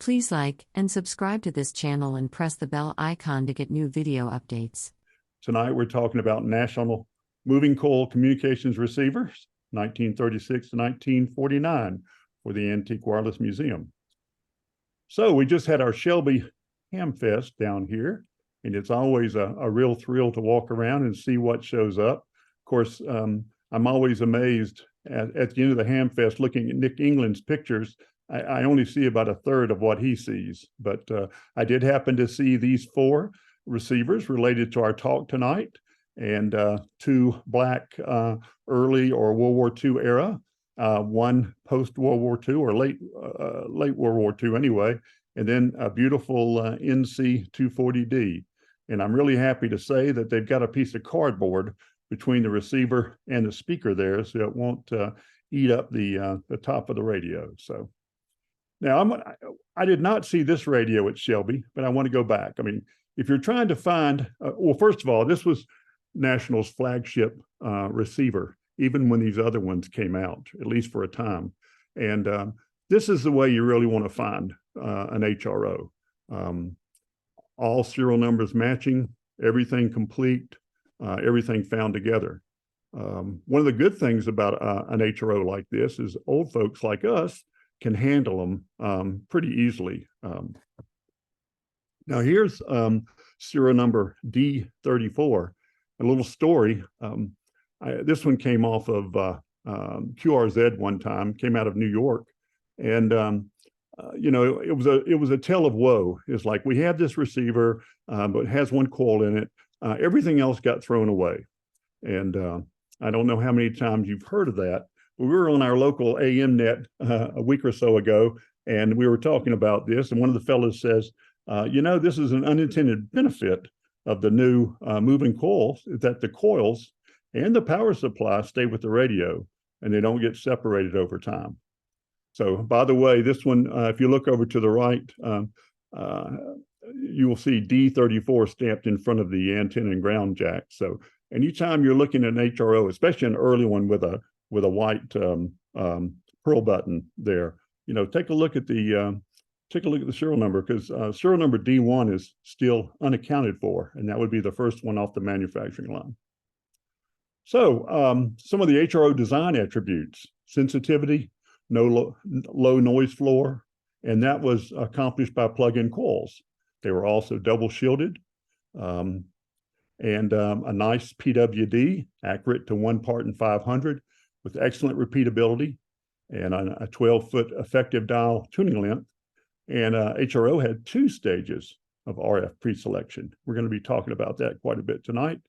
Please like and subscribe to this channel and press the bell icon to get new video updates. Tonight we're talking about National Moving Coil Communications Receivers, 1936 to 1949 for the Antique Wireless Museum. So we just had our Shelby Hamfest down here, and it's always a real thrill to walk around and see what shows up. Of course, I'm always amazed at the end of the Hamfest looking at Nick England's pictures. I only see about a third of what he sees, but I did happen to see these four receivers related to our talk tonight, and two black early or World War II era, one post World War II or late World War II anyway, and then a beautiful NC 240D. And I'm really happy to say that they've got a piece of cardboard between the receiver and the speaker there, so it won't eat up the top of the radio. So now I did not see this radio at Shelby, but I want to go back. I mean, if you're trying to find, well, first of all, this was National's flagship receiver, even when these other ones came out, at least for a time. And this is the way you really want to find an HRO. All serial numbers matching, everything complete, everything found together. One of the good things about an HRO like this is old folks like us can handle them pretty easily. Now here's serial number D34. A little story. This one came off of QRZ one time, came out of New York, and you know, it was a tale of woe. It's like, we have this receiver, but it has one coil in it. Everything else got thrown away, and I don't know how many times you've heard of that. But we were on our local AM net a week or so ago, and we were talking about this, and one of the fellows says, you know, this is an unintended benefit of the new moving coils, is that the coils and the power supply stay with the radio, and they don't get separated over time. So, by the way, this one, if you look over to the right, you will see D34 stamped in front of the antenna and ground jack. So, anytime you're looking at an HRO, especially an early one with a white pearl button there, you know, take a look at the serial number, because serial number D1 is still unaccounted for, and that would be the first one off the manufacturing line. So some of the HRO design attributes: sensitivity, no low noise floor, and that was accomplished by plug-in coils. They were also double shielded, and a nice PWD, accurate to 1 part in 500, with excellent repeatability, and a 12-foot effective dial tuning length. And HRO had 2 stages of RF preselection. We're going to be talking about that quite a bit tonight.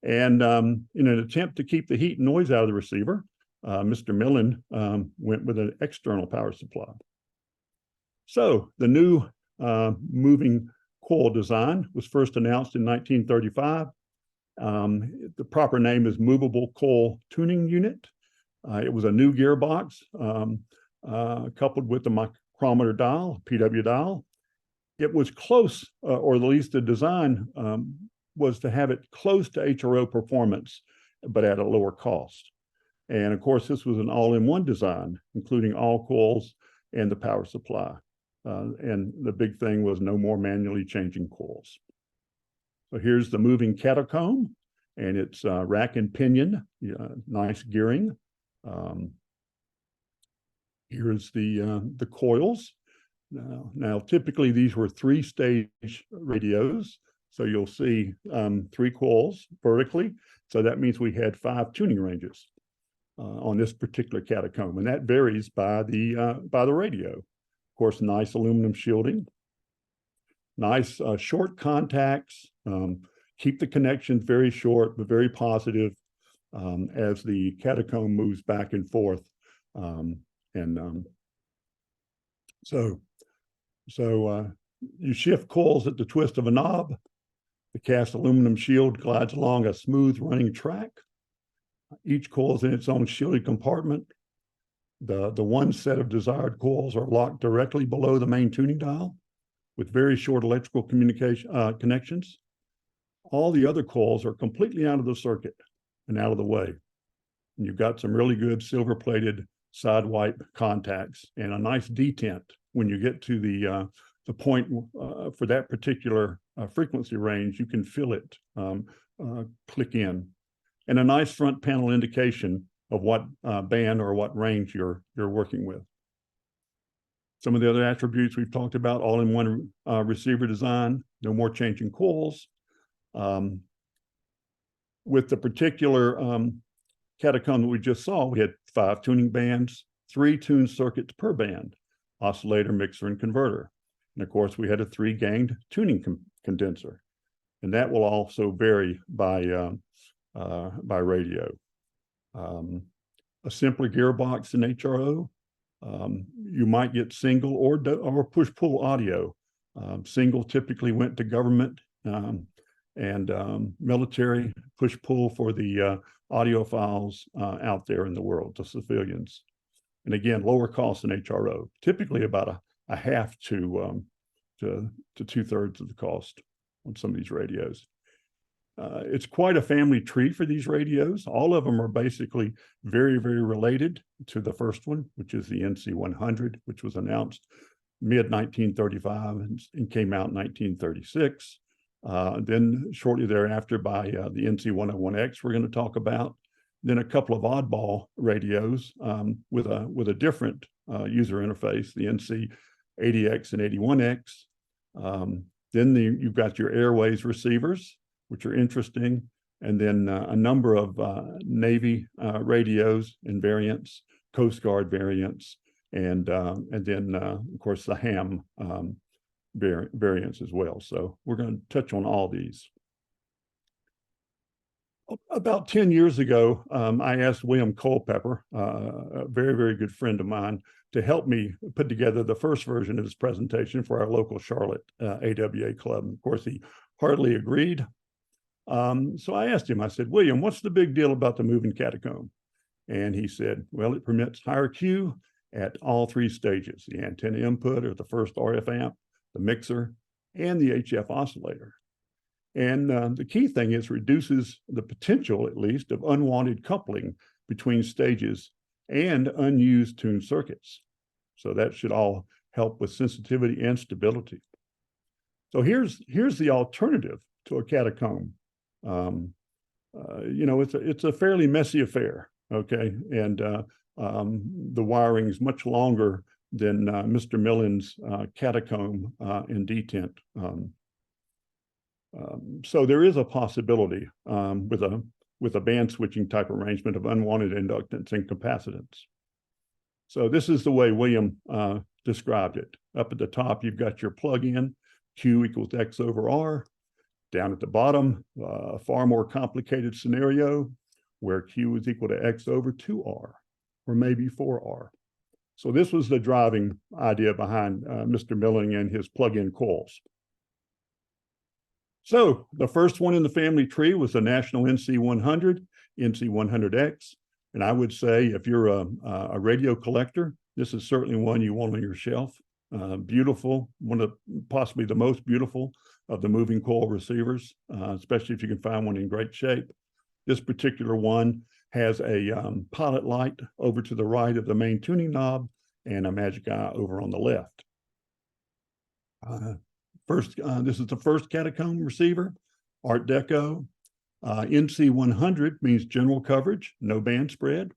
And in an attempt to keep the heat and noise out of the receiver, Mr. Millen went with an external power supply. So the new moving coil design was first announced in 1935. The proper name is Movable-Coil Tuning Unit. It was a new gearbox coupled with the micrometer dial, PW dial. It was close, or at least the design was to have it close to HRO performance, but at a lower cost. And of course, this was an all-in-one design, including all coils and the power supply. And the big thing was no more manually changing coils. So here's the moving catacomb, and it's rack and pinion, nice gearing. Here's the coils. Now, typically these were 3-stage radios. So you'll see 3 coils vertically. So that means we had 5 tuning ranges on this particular catacomb, and that varies by the radio. Of course, nice aluminum shielding, nice short contacts. Keep the connections very short but very positive as the catacomb moves back and forth. So you shift coils at the twist of a knob. The cast aluminum shield glides along a smooth running track. Each coil is in its own shielded compartment. The one set of desired coils are locked directly below the main tuning dial with very short electrical connections. All the other coils are completely out of the circuit and out of the way. And you've got some really good silver-plated side wipe contacts, and a nice detent when you get to the point for that particular frequency range. You can feel it click in, and a nice front panel indication of what band or what range you're working with. Some of the other attributes we've talked about: all-in-one receiver design, no more changing coils. With the particular catacomb that we just saw, we had 5 tuning bands, 3 tuned circuits per band: oscillator, mixer, and converter. And of course, we had a 3-ganged tuning condenser, and that will also vary by radio. A simpler gearbox in HRO. You might get single or push-pull audio. Single typically went to government and military, push-pull for the audiophiles out there in the world, to civilians. And again, lower cost than HRO, typically about a half to 2/3 of the cost on some of these radios. It's quite a family tree for these radios. All of them are basically very, very related to the first one, which is the NC100, which was announced mid-1935 and came out in 1936. Then shortly thereafter by the NC101X we're going to talk about. Then a couple of oddball radios with a different user interface, the NC80X and 81X. Then you've got your airways receivers, which are interesting, and then a number of Navy radios and variants, Coast Guard variants, and then of course the ham variants as well. So we're going to touch on all these. About 10 years ago, I asked William Culpepper, a very, very good friend of mine, to help me put together the first version of this presentation for our local Charlotte AWA club. And of course, he heartily agreed. So I asked him, I said, William, what's the big deal about the moving catacomb? And he said, well, it permits higher Q at all 3 stages: the antenna input, or the first RF amp, the mixer, and the HF oscillator. And the key thing is reduces the potential, at least, of unwanted coupling between stages and unused tuned circuits. So that should all help with sensitivity and stability. So here's the alternative to a catacomb. You know, it's a fairly messy affair, okay? And the wiring is much longer than Mr. Millen's catacomb and detent. So there is a possibility with a band switching type arrangement of unwanted inductance and capacitance. So this is the way William described it. Up at the top, you've got your plug-in, Q equals X over R. Down at the bottom, a far more complicated scenario where Q is equal to X over 2R, or maybe 4R. So this was the driving idea behind Mr. Millen and his plug-in coils. So the first one in the family tree was the national NC100, NC100X. And I would say if you're a radio collector, this is certainly one you want on your shelf. Beautiful, one of possibly the most beautiful of the moving coil receivers, especially if you can find one in great shape. This particular one has a pilot light over to the right of the main tuning knob and a magic eye over on the left. This is the first catacomb receiver, Art Deco. NC100 means general coverage, no band spread.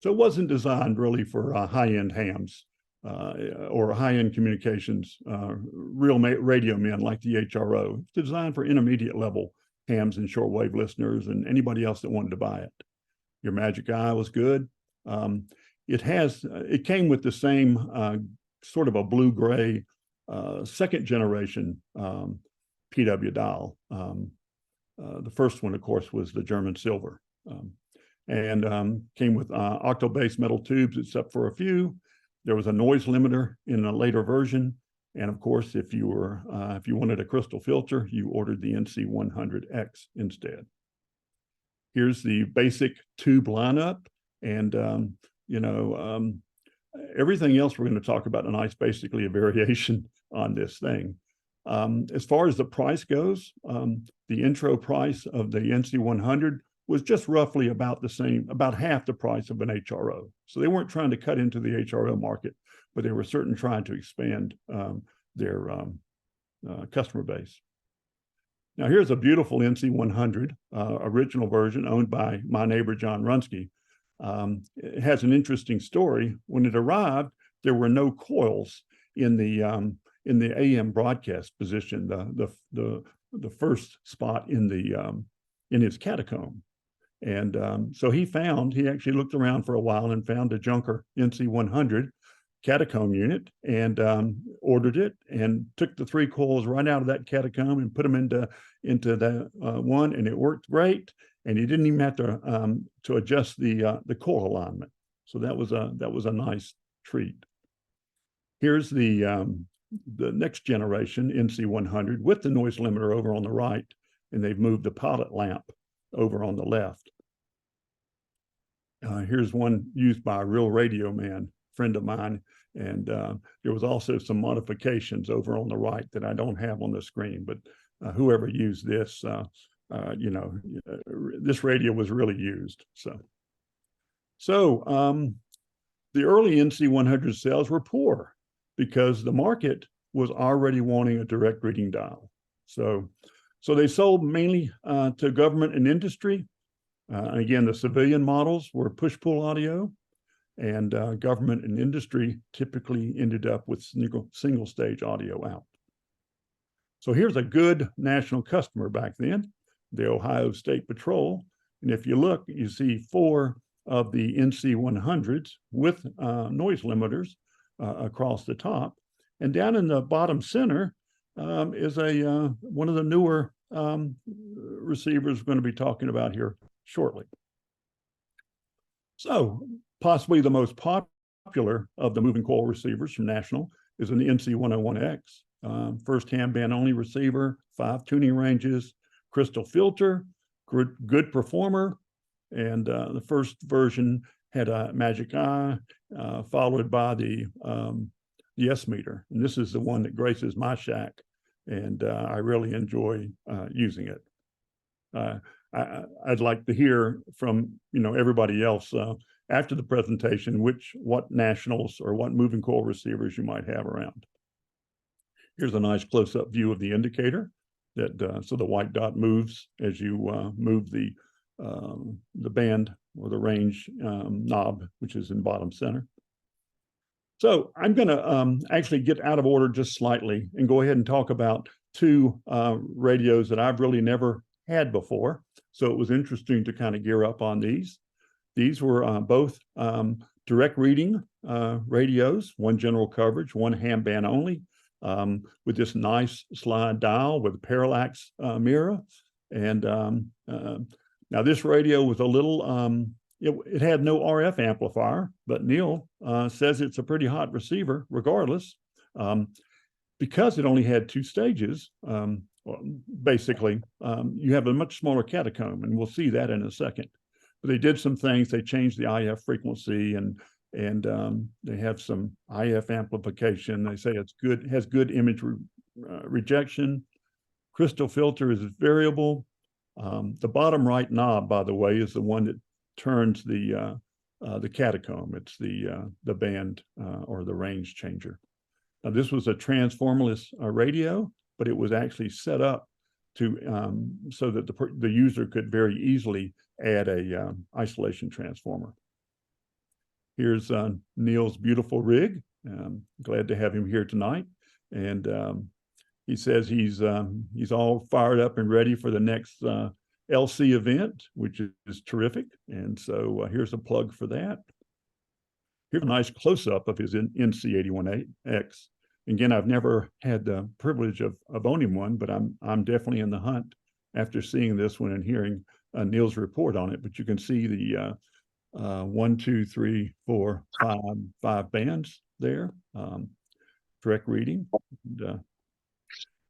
So it wasn't designed really for high-end hams or high-end communications, real radio men like the HRO. It's designed for intermediate level hams and shortwave listeners and anybody else that wanted to buy it. Your magic eye was good. It came with the same sort of a blue-gray second generation PW dial. The first one, of course, was the German silver, and came with octo-base metal tubes, except for a few. There was a noise limiter in a later version, and of course, if you wanted a crystal filter, you ordered the NC100X instead. Here's the basic tube lineup, and everything else we're going to talk about tonight is basically a variation on this thing. As far as the price goes, the intro price of the NC100 was just roughly about the same, about half the price of an HRO. So they weren't trying to cut into the HRO market, but they were certainly trying to expand their customer base. Now here's a beautiful NC100, original version owned by my neighbor, John Runsky. It has an interesting story. When it arrived, there were no coils in the AM broadcast position, the first spot in his catacomb. And so he actually looked around for a while and found a junker NC100 catacomb unit and ordered it and took the 3 coils right out of that catacomb and put them into the one, and it worked great. And he didn't even have to adjust the coil alignment. So that was a nice treat. Here's the next generation NC100 with the noise limiter over on the right, and they've moved the pilot lamp over on the left. Here's one used by a real radio man, friend of mine, and there was also some modifications over on the right that I don't have on the screen, but whoever used this, this radio was really used. So the early NC100 sales were poor because the market was already wanting a direct reading dial. So they sold mainly to government and industry. Again, the civilian models were push-pull audio, and government and industry typically ended up with single stage audio out. So here's a good national customer back then, the Ohio State Patrol. And if you look, you see 4 of the NC100s with noise limiters across the top. And down in the bottom center is one of the newer receivers we're going to be talking about here shortly. So possibly the most popular of the moving coil receivers from National is an NC101X. First handband only receiver, 5 tuning ranges, crystal filter, good performer. And the first version had a magic eye, followed by the S meter. And this is the one that graces my shack, and I really enjoy using it. I'd like to hear from everybody else after the presentation what nationals or what moving coil receivers you might have around. Here's a nice close-up view of the indicator that so the white dot moves as you move the band or the range knob, which is in bottom center. So I'm going to actually get out of order just slightly and go ahead and talk about 2 radios that I've really never had before. So it was interesting to kind of gear up on these. These were both direct reading radios, one general coverage, one ham band only, with this nice slide dial with a parallax mirror. And now this radio was a little, it had no RF amplifier, but Neil says it's a pretty hot receiver regardless. Because it only had 2 stages, basically, you have a much smaller catacomb, and we'll see that in a second. But they did some things. They changed the IF frequency, and they have some IF amplification. They say it's good, has good image rejection. Crystal filter is variable. The bottom right knob, by the way, is the one that turns the catacomb. It's the band or the range changer. Now, this was a transformerless radio, but it was actually set up to so that the user could very easily add a isolation transformer. Here's Neil's beautiful rig. Glad to have him here tonight, and he says he's all fired up and ready for the next LC event, which is terrific. And so here's a plug for that. Here's a nice close-up of his NC81X. Again, I've never had the privilege of owning one, but I'm definitely in the hunt after seeing this one and hearing Neil's report on it. But you can see the 1, 2, 3, 4, 5 bands there, direct reading. And,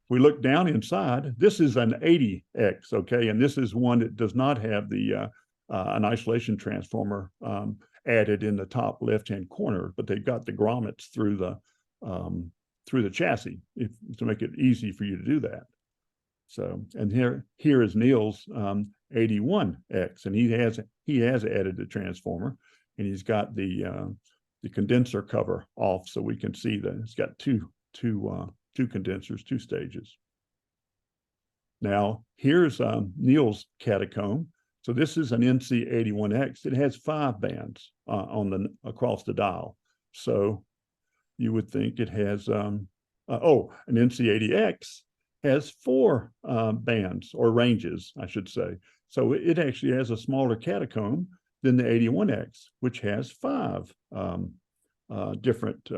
we look down inside. This is an 80X, okay, and this is one that does not have the an isolation transformer added in the top left-hand corner, but they've got the grommets through the chassis to make it easy for you to do that. So, and here is Neil's 81X, and he has added the transformer, and he's got the condenser cover off, so we can see that it's got two condensers, 2 stages. Now here's Neil's catacomb. So this is an NC81X. It has 5 bands across the dial. So you would think it has an NC80X has 4 bands or ranges, I should say. So it actually has a smaller catacomb than the 81X, which has 5 different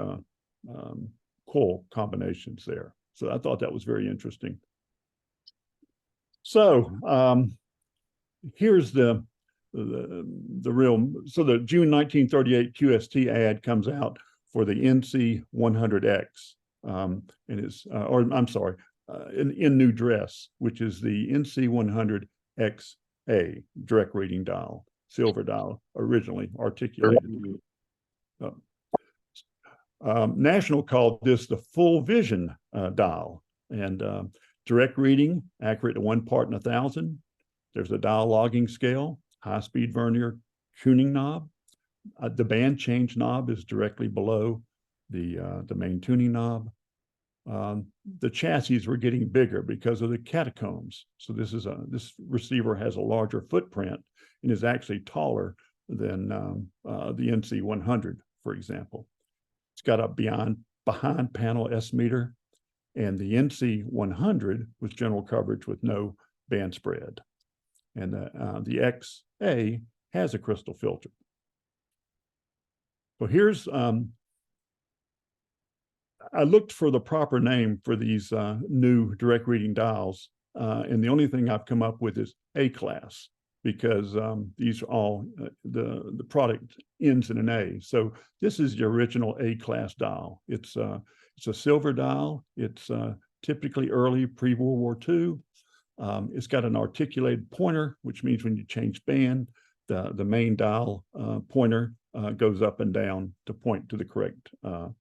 coil combinations there. So I thought that was very interesting. So here's the June 1938 QST ad comes out for the NC100X, and it's in new dress, which is the NC100XA direct reading dial, silver dial, originally articulated. National called this the full vision dial, and direct reading, accurate to 1 part in 1,000. There's a dial logging scale, high-speed vernier tuning knob. The band change knob is directly below the main tuning knob. The chassis were getting bigger because of the catacombs. So this receiver has a larger footprint and is actually taller than the NC100, for example. It's got a behind panel S meter, and the NC100 was general coverage with no band spread. And the XA has a crystal filter. So here's, I looked for the proper name for these new direct reading dials, and the only thing I've come up with is A-class, because these are all, the product ends in an A. So this is the original A-class dial. It's a silver dial. It's typically early pre-World War II. It's got an articulated pointer, which means when you change band, the main dial pointer goes up and down to point to the correct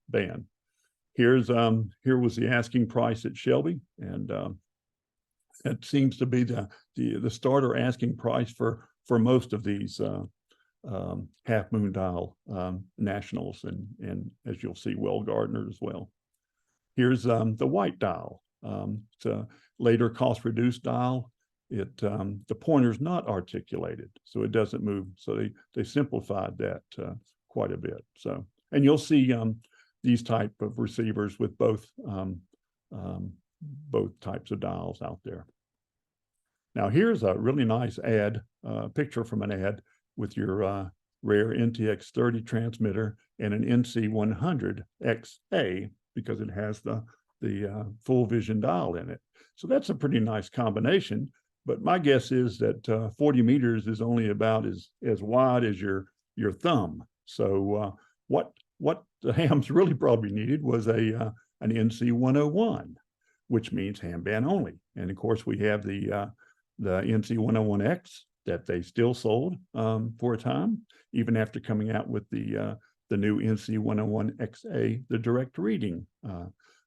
band. Here was the asking price at Shelby, and it seems to be the starter asking price for most of these half moon dial nationals, and as you'll see, Well Gardner as well. Here's the white dial. It's a later cost reduced dial. The pointer's not articulated, so it doesn't move. So they simplified that quite a bit. So, and you'll see these type of receivers with both types of dials out there. Now here's a really nice ad, picture from an ad with your rare NTX30 transmitter and an NC100XA, because it has the full vision dial in it. So that's a pretty nice combination. But my guess is that 40 meters is only about as wide as your thumb. So what the hams really probably needed was an NC101, which means ham band only. And of course, we have the NC101X that they still sold for a time, even after coming out with the new NC101XA, the direct reading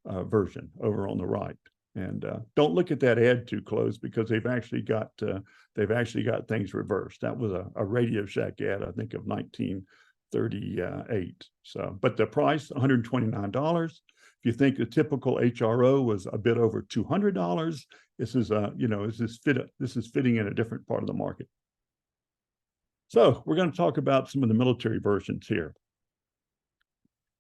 version over on the right. And don't look at that ad too close, because they've actually got things reversed. That was a Radio Shack ad, I think, of 1938. So, but the price, $129. If you think the typical HRO was a bit over $200, this is fitting in a different part of the market. So we're going to talk about some of the military versions here.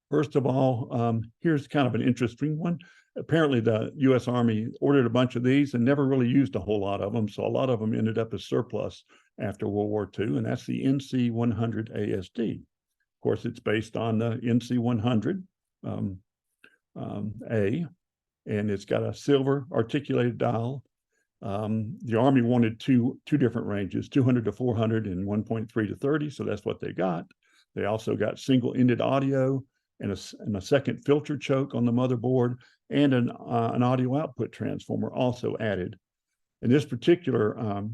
First of all, here's kind of an interesting one. Apparently, the U.S. Army ordered a bunch of these and never really used a whole lot of them. So a lot of them ended up as surplus after World War II, and that's the NC100 ASD. Of course, it's based on the NC100 A, and it's got a silver articulated dial. The Army wanted two different ranges, 200 to 400 and 1.3 to 30, so that's what they got. They also got single-ended audio and a second filter choke on the motherboard, and an audio output transformer also added. And this particular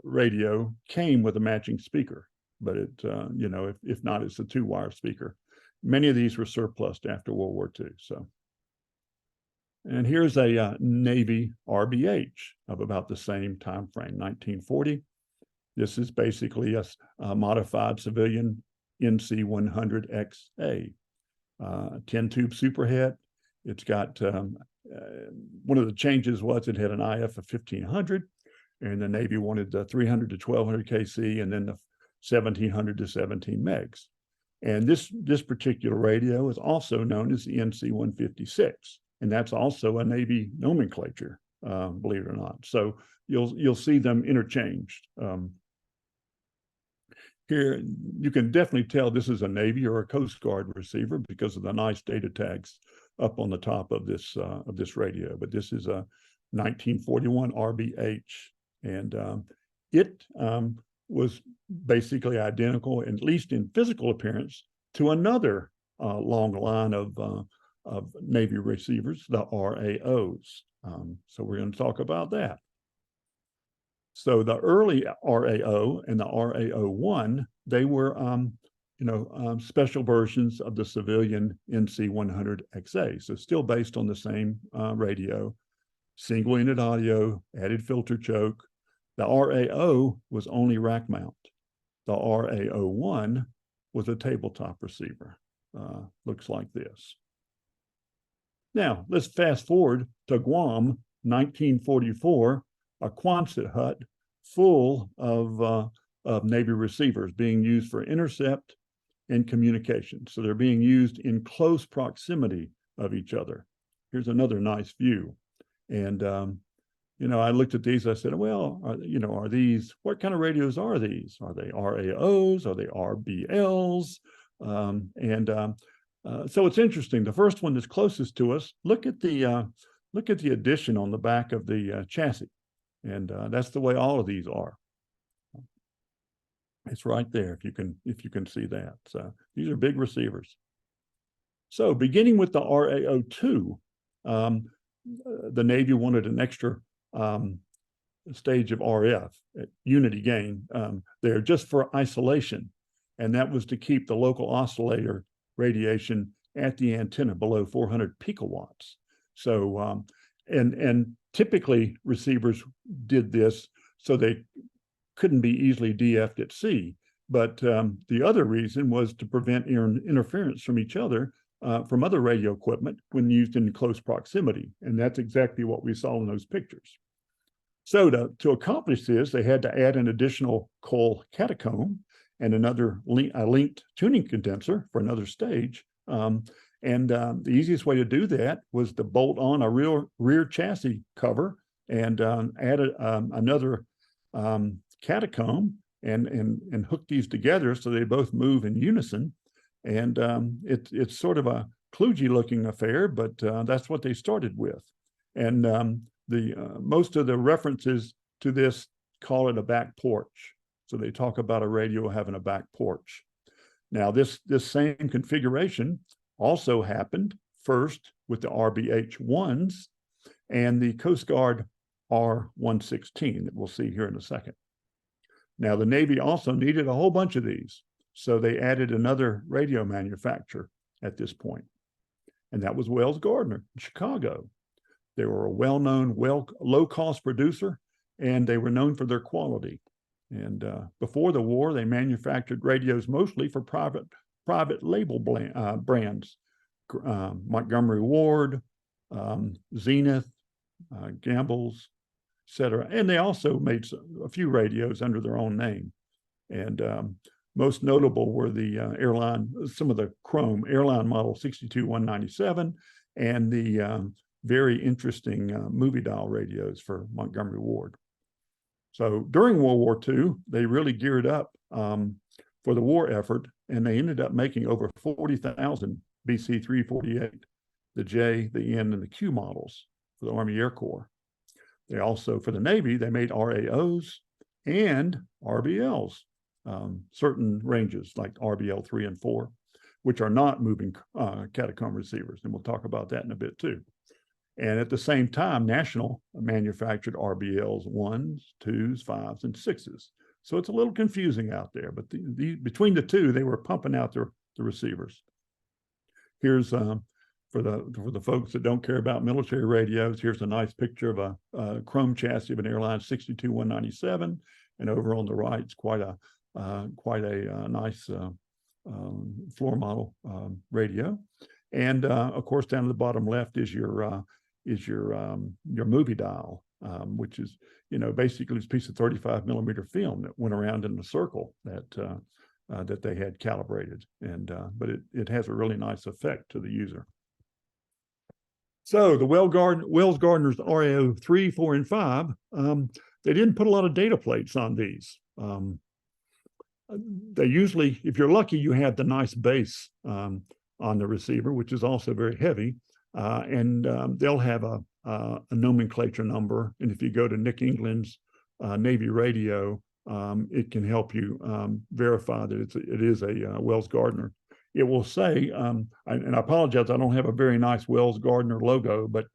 radio came with a matching speaker, but it, if not, it's a 2-wire speaker. Many of these were surplused after World War II. So And here's a Navy RBH of about the same time frame, 1940. This is basically a modified civilian NC-100XA, 10-tube superhet. It's got, one of the changes was it had an IF of 1500, and the Navy wanted the 300 to 1200 KC, and then the 1700 to 17 megs. And this particular radio is also known as the NC-156, and that's also a Navy nomenclature, believe it or not. So you'll see them interchanged. Here, you can definitely tell this is a Navy or a Coast Guard receiver because of the nice data tags up on the top of this radio. But this is a 1941 RBH, and it was basically identical, at least in physical appearance, to another long line of Navy receivers, the RAOs. So we're going to talk about that. So the early RAO and the RAO1, they were, special versions of the civilian NC-100XA. So still based on the same radio, single unit audio, added filter choke. The RAO was only rack mount. The RAO1 was a tabletop receiver. Looks like this. Now, let's fast forward to Guam, 1944, a Quonset hut full of Navy receivers being used for intercept and communication. So they're being used in close proximity of each other. Here's another nice view. And, I looked at these, I said, well, are these, what kind of radios are these? Are they RAOs? Are they RBLs? So it's interesting. The first one that's closest to us, look at the addition on the back of the chassis. And that's the way all of these are. It's right there if you can see that. So these are big receivers. So beginning with the RAO2, the Navy wanted an extra stage of RF, unity gain, there just for isolation. And that was to keep the local oscillator radiation at the antenna below 400 picowatts. So, and typically receivers did this so they couldn't be easily DF'd at sea. But the other reason was to prevent interference from each other, from other radio equipment when used in close proximity. And that's exactly what we saw in those pictures. So to accomplish this, they had to add an additional coil-catacomb and another linked tuning condenser for another stage. The easiest way to do that was to bolt on a rear chassis cover and add another catacomb and hook these together so they both move in unison. And it's sort of a kludgy looking affair, but that's what they started with. And most of the references to this call it a back porch. So they talk about a radio having a back porch. Now this same configuration also happened first with the RBH-1s and the Coast Guard R-116 that we'll see here in a second. Now the Navy also needed a whole bunch of these, so they added another radio manufacturer at this point, and that was Wells Gardner in Chicago. They were a well-known, low-cost producer, and they were known for their quality. And before the war, they manufactured radios mostly for private label brands, Montgomery Ward, Zenith, Gamble's, etc. And they also made a few radios under their own name. And most notable were the some of the Chrome airline model 62197 and the very interesting movie dial radios for Montgomery Ward. So during World War II, they really geared up for the war effort, and they ended up making over 40,000 BC-348, the J, the N, and the Q models for the Army Air Corps. They also, for the Navy, they made RAOs and RBLs, certain ranges like RBL 3 and 4, which are not moving catacomb receivers, and we'll talk about that in a bit too. And at the same time, National manufactured RBLs 1s, 2s, 5s, and 6s. So it's a little confusing out there, but between the two, they were pumping out the receivers. Here's for the folks that don't care about military radios, here's a nice picture of a chrome chassis of an airline 62197, and over on the right, it's quite a nice floor model radio. And of course, down at the bottom left is your movie dial, which is, basically this piece of 35 millimeter film that went around in a circle that they had calibrated, but it has a really nice effect to the user. So the Wells Gardner's RAO 3, 4, and 5, they didn't put a lot of data plates on these. They usually, if you're lucky, you have the nice base on the receiver, which is also very heavy, and they'll have a nomenclature number. And if you go to Nick England's Navy radio, it can help you verify that it is a Wells Gardner. It will say, and I apologize, I don't have a very nice Wells Gardner logo, but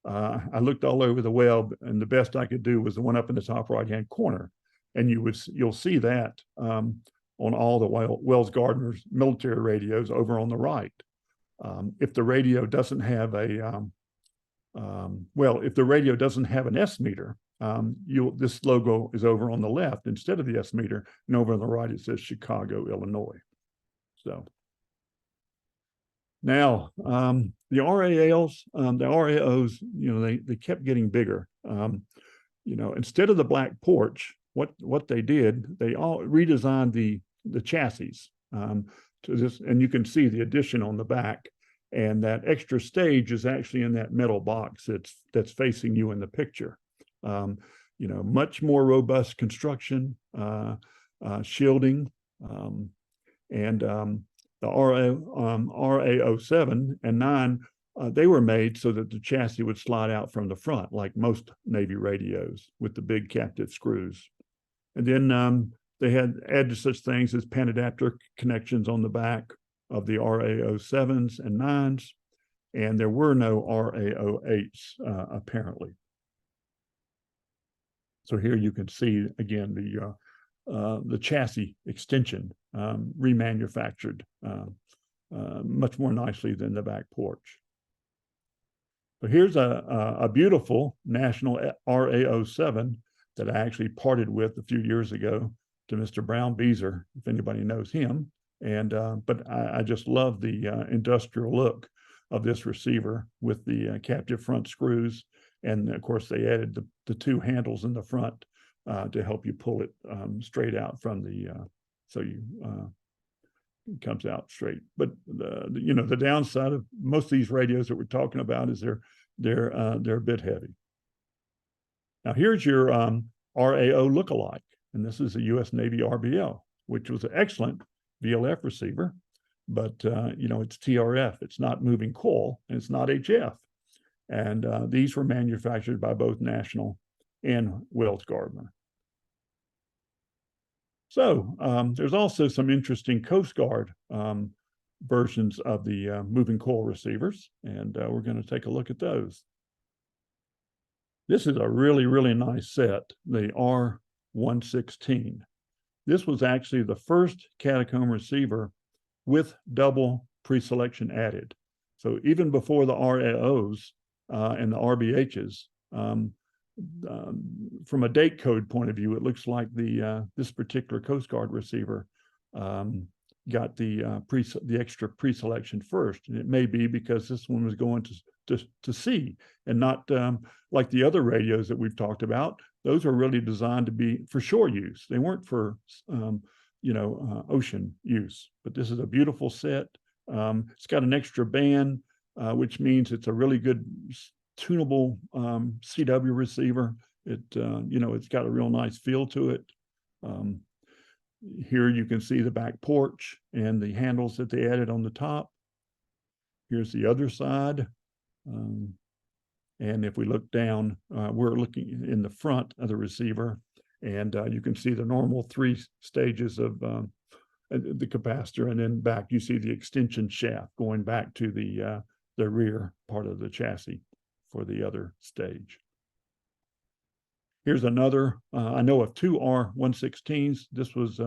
I looked all over the web, and the best I could do was the one up in the top right-hand corner. And you'll see that on all the Wells Gardner's military radios over on the right. If the radio doesn't have if the radio doesn't have an S meter, this logo is over on the left instead of the S meter, and over on the right it says Chicago, Illinois. So now the RAOs, they kept getting bigger. Instead of the black porch, what they did, they all redesigned the chassis to this, and you can see the addition on the back, and that extra stage is actually in that metal box that's facing you in the picture. Much more robust construction, shielding, and the RAO 7 and 9, they were made so that the chassis would slide out from the front, like most Navy radios, with the big captive screws. And then they had added such things as pan adapter connections on the back of the RAO 7s and 9s, and there were no RAO 8s apparently. So here you can see again the chassis extension remanufactured much more nicely than the back porch. So here's a beautiful national RAO 7 that I actually parted with a few years ago to Mr. Brown Beezer, if anybody knows him. And but I just love the industrial look of this receiver with the captive front screws. And of course, they added the two handles in the front to help you pull it straight out from the, so you it comes out straight. But the downside of most of these radios that we're talking about is they're a bit heavy. Now here's your RAO lookalike, and this is a U.S. Navy RBL, which was an excellent VLF receiver, but it's TRF, it's not moving coil, and it's not HF. And these were manufactured by both National and Wells Gardner. So there's also some interesting Coast Guard versions of the moving coil receivers, and we're going to take a look at those. This is a really, really nice set, the R116. This was actually the first catacomb receiver with double pre-selection added. So even before the RAOs and the RBHs, from a date code point of view, it looks like this particular Coast Guard receiver got the extra pre-selection first, and it may be because this one was going to sea and not like the other radios that we've talked about. Those are really designed to be for shore use. They weren't for ocean use. But this is a beautiful set. It's got an extra band, which means it's a really good tunable CW receiver. It's got a real nice feel to it. Here you can see the back porch and the handles that they added on the top. Here's the other side. And if we look down, we're looking in the front of the receiver, and you can see the normal 3 stages of the capacitor, and then back you see the extension shaft going back to the rear part of the chassis for the other stage. Here's another, I know of 2 R116s. This was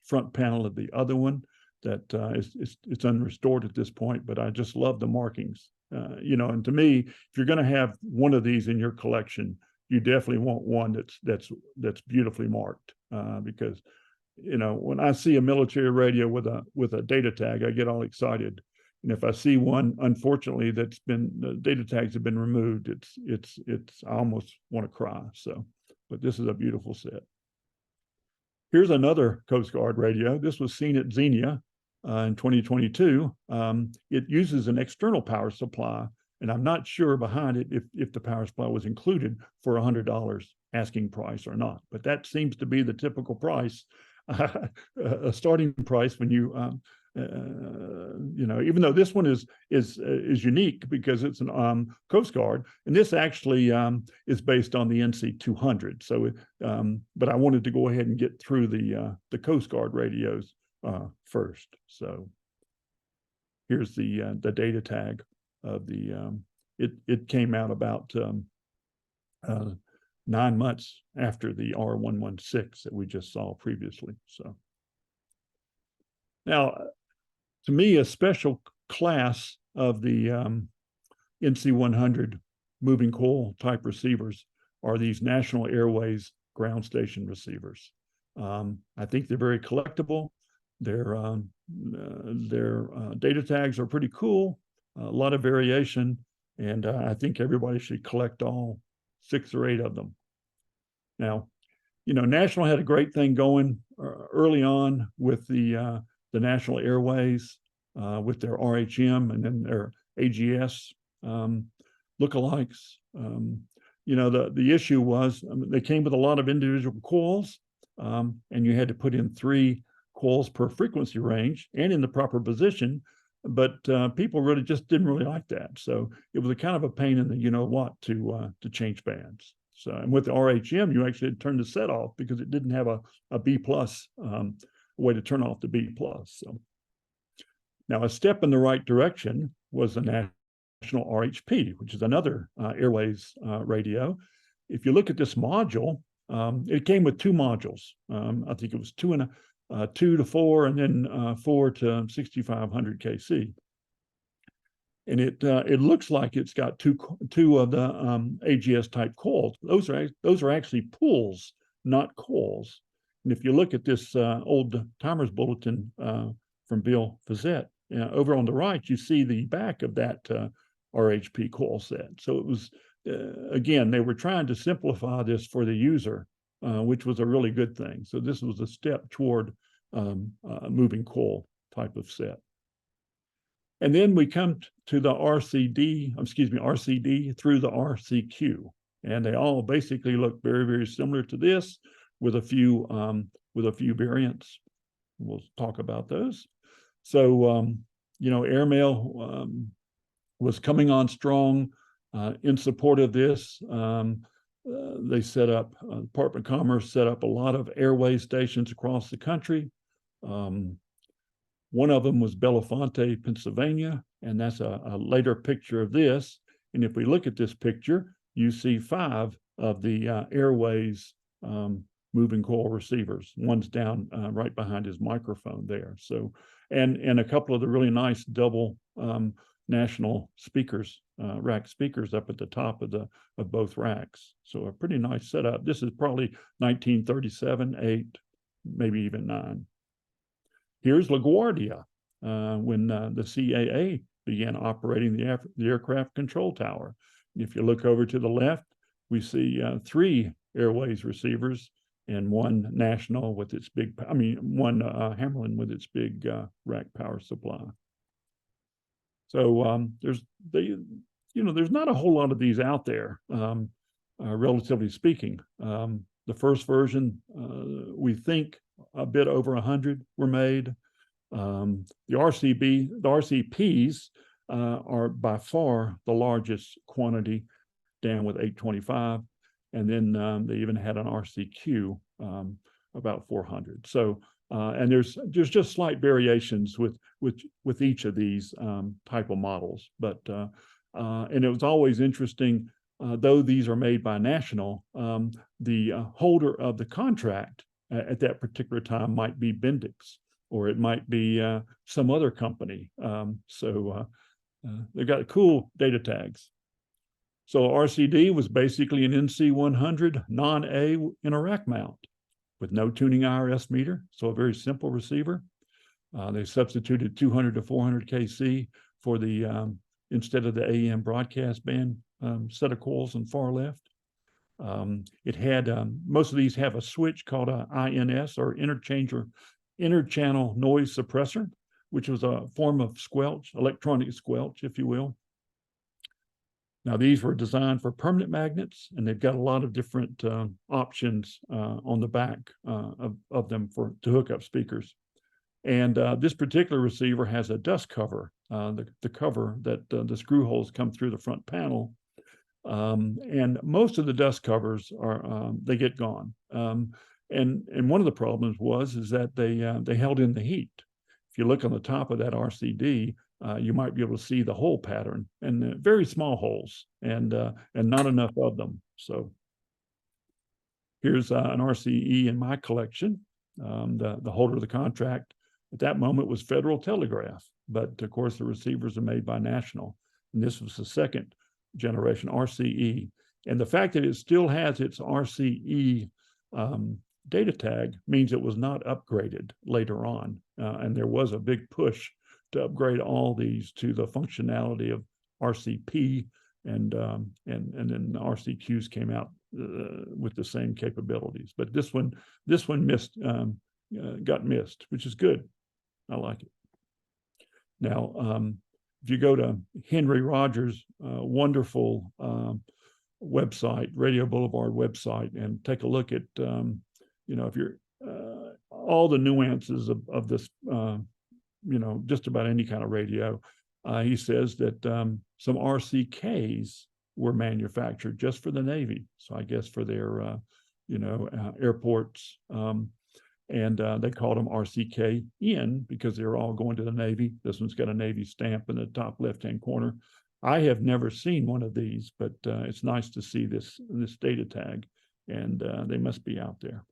front panel of the other one. it's unrestored at this point, but I just love the markings. And to me, if you're going to have one of these in your collection, you definitely want one that's beautifully marked, because when I see a military radio with a data tag, I get all excited. And if I see one, unfortunately, the data tags have been removed, I almost want to cry. So, but this is a beautiful set. Here's another Coast Guard radio. This was seen at Xenia in 2022. It uses an external power supply, and I'm not sure behind it if the power supply was included for $100 asking price or not. But that seems to be the typical price, a starting price when you even though this one is unique because it's an Coast Guard, and this actually is based on the NC 200. So, but I wanted to go ahead and get through the Coast Guard radios first. So here's the data tag of the. It came out about 9 months after the R116 that we just saw previously. So now, to me, a special class of the NC 100 moving coil type receivers are these National Airways ground station receivers. I think they're very collectible. Their data tags are pretty cool, a lot of variation, and I think everybody should collect all 6 or 8 of them. Now, National had a great thing going early on with the National Airways with their RHM and then their AGS lookalikes. The issue was they came with a lot of individual coils, and you had to put in 3 coils per frequency range and in the proper position. But people really just didn't really like that. So it was a kind of a pain in the to change bands. So, and with the RHM, you actually had to turn the set off because it didn't have a B plus way to turn off the B plus. So now a step in the right direction was the National RHP, which is another Airways radio. If you look at this module, it came with 2 modules. I think it was 2 to 4, and then 4 to 6500 kc. And it looks like it's got two of the AGS type coils. Those are actually pulls, not coils. And if you look at this old timers bulletin from Bill Fazette, over on the right, you see the back of that RHP coil set. So it was, again, they were trying to simplify this for the user, which was a really good thing. So this was a step toward moving coil type of set. And then we come to the RCD through the RCQ. And they all basically look very, very similar to this with a few variants. We'll talk about those. So, Airmail was coming on strong in support of this. They set up, Department of Commerce set up a lot of airway stations across the country. One of them was Belafonte, Pennsylvania, and that's a later picture of this. And if we look at this picture, you see 5 of the Airways moving coil receivers. One's down right behind his microphone there. So, and a couple of the really nice double National speakers, rack speakers up at the top of both racks. So a pretty nice setup. This is probably 1937, 8, maybe even 9. Here's LaGuardia when the CAA began operating the aircraft control tower. If you look over to the left, we see 3 Airways receivers and 1 National with its one Hamlin with its big rack power supply. So there's not a whole lot of these out there, relatively speaking. The first version, we think a bit over 100 were made. The RCPs are by far the largest quantity, down with 825. And then they even had an RCQ, about 400. So, and there's just slight variations with each of these type of models. But, and it was always interesting, though these are made by National, the holder of the contract at that particular time might be Bendix or it might be some other company. They've got cool data tags. So RCD was basically an NC100 non-A in a rack mount with no tuning IRS meter, so a very simple receiver. They substituted 200 to 400 KC for the instead of the AM broadcast band set of coils on far left. It had most of these have a switch called a INS, or interchannel noise suppressor, which was a form of squelch, electronic squelch, if you will. Now, these were designed for permanent magnets, and they've got a lot of different options on the back of them to hook up speakers. And this particular receiver has a dust cover, the cover that the screw holes come through the front panel. And most of the dust covers they get gone. And one of the problems is that they held in the heat. If you look on the top of that RCD, you might be able to see the hole pattern, and very small holes, and not enough of them. So here's an RCE in my collection. The holder of the contract at that moment was Federal Telegraph, but of course the receivers are made by National, and this was the second generation RCE. And the fact that it still has its RCE data tag means it was not upgraded later on, and there was a big push to upgrade all these to the functionality of RCP, and then the RCQs came out with the same capabilities. But this one missed, got missed, which is good. I like it. Now, if you go to Henry Rogers' wonderful website, Radio Boulevard website, and take a look at, if you're all the nuances of this, just about any kind of radio. He says that some RCKs were manufactured just for the Navy. So I guess for their, airports. And they called them RCKN because they're all going to the Navy. This one's got a Navy stamp in the top left-hand corner. I have never seen one of these, but it's nice to see this data tag, and they must be out there.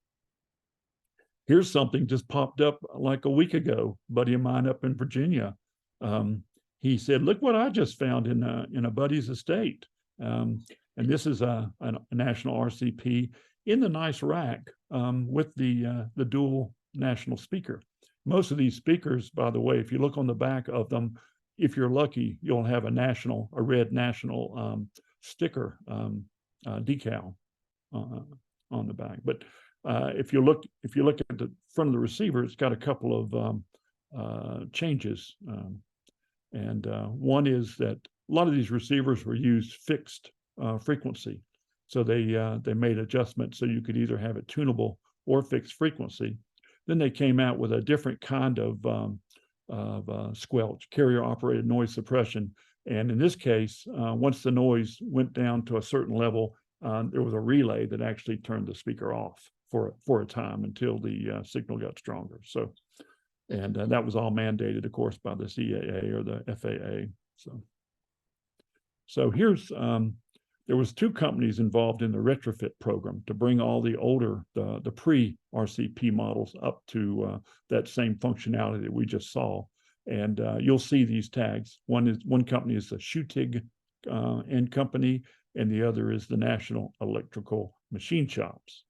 Here's something just popped up like a week ago. A buddy of mine up in Virginia, he said, "Look what I just found in a buddy's estate." And this is a National RCP in the nice rack with the dual National speaker. Most of these speakers, by the way, if you look on the back of them, if you're lucky, you'll have a red National sticker decal on the back. But if you look at the front of the receiver, it's got a couple of changes, and one is that a lot of these receivers were used fixed frequency, so they made adjustments so you could either have it tunable or fixed frequency. Then they came out with a different kind of squelch, carrier operated noise suppression, and in this case, once the noise went down to a certain level, there was a relay that actually turned the speaker off for a time until the signal got stronger. So, and that was all mandated, of course, by the CAA or the FAA. So here's there was two companies involved in the retrofit program to bring all the older, the pre-RCP models up to that same functionality that we just saw. And you'll see these tags. One company is the Schutig and Company, and the other is the National Electrical Machine Shops.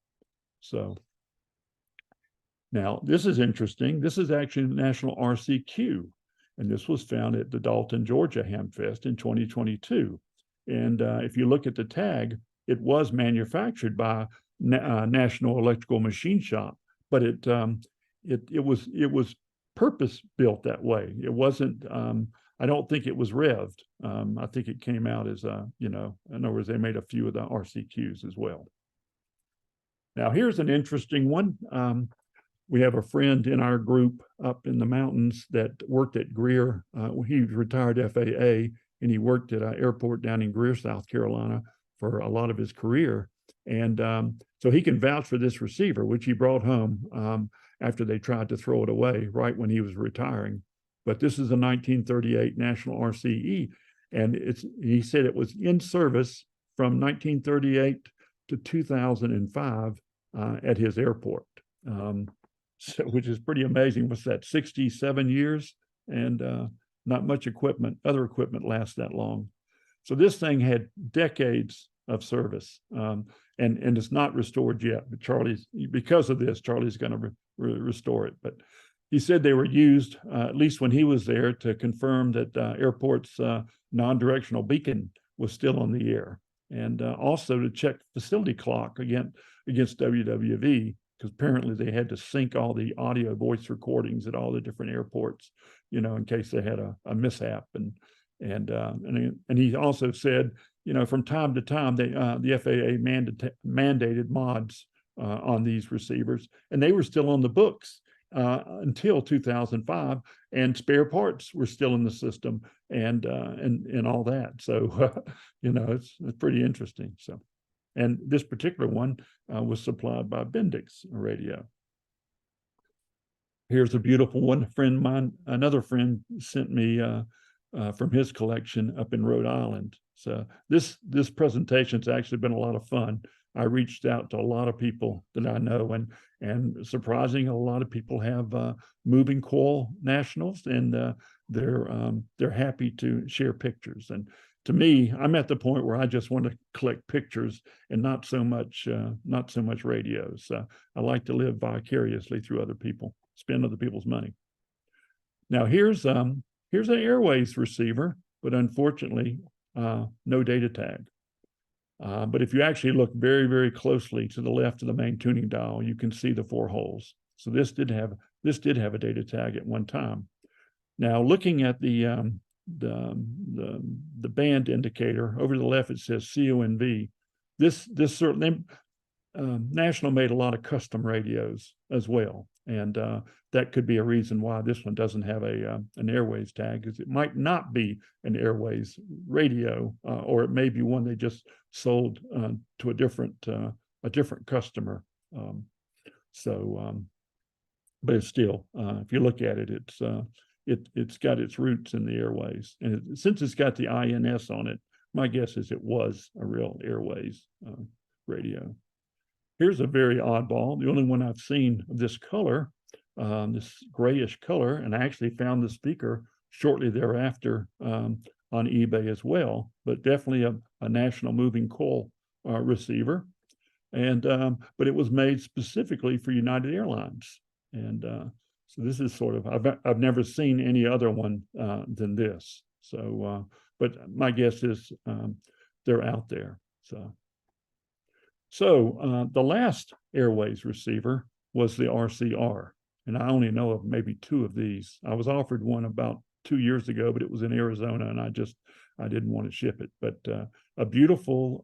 So now this is interesting. This is actually the National RCQ, and this was found at the Dalton, Georgia Hamfest in 2022. And if you look at the tag, it was manufactured by National Electrical Machine Shop, but it was purpose built that way. It wasn't. I don't think it was revved. I think it came out as in other words, they made a few of the RCQs as well. Now here's an interesting one. We have a friend in our group up in the mountains that worked at Greer. He retired FAA, and he worked at an airport down in Greer, South Carolina, for a lot of his career. And so he can vouch for this receiver, which he brought home after they tried to throw it away right when he was retiring. But this is a 1938 National RCE, and he said it was in service from 1938 to 2005 at his airport. so, which is pretty amazing. What's that, 67 years? And not much equipment, other equipment lasts that long. So this thing had decades of service, and it's not restored yet. But because of this, Charlie's going to restore it. But he said they were used, at least when he was there, to confirm that airport's non-directional beacon was still on the air, and also to check facility clock against WWV, because apparently they had to sync all the audio voice recordings at all the different airports, in case they had a mishap. And he also said, from time to time, the FAA mandated mods on these receivers, and they were still on the books until 2005, and spare parts were still in the system, and all that. So, it's pretty interesting. So, and this particular one was supplied by Bendix Radio. Here's a beautiful one. Another friend sent me from his collection up in Rhode Island. So this presentation's actually been a lot of fun. I reached out to a lot of people that I know, and surprising, a lot of people have moving coil nationals, and they're happy to share pictures. And to me, I'm at the point where I just want to collect pictures and not so much radios. I like to live vicariously through other people, spend other people's money. Now here's an Airways receiver, but unfortunately, no data tag. But if you actually look very, very closely to the left of the main tuning dial, you can see the 4 holes. So this did have a data tag at one time. Now, looking at the band indicator over to the left, it says CONV. This certainly, National made a lot of custom radios as well, and that could be a reason why this one doesn't have an Airways tag, because it might not be an Airways radio, or it may be one they just sold to a different customer. But it's still, if you look at it, it's got its roots in the Airways, and since it's got the INS on it, my guess is it was a real Airways radio. Here's a very oddball, the only one I've seen of this color, this grayish color, and I actually found the speaker shortly thereafter on eBay as well, but definitely a National moving coil receiver. And but it was made specifically for United Airlines. And so this is sort of, I've never seen any other one than this. So, but my guess is they're out there. So the last Airways receiver was the RCR, and I only know of maybe 2 of these. I was offered one about 2 years ago, but it was in Arizona, and I didn't want to ship it. But a beautiful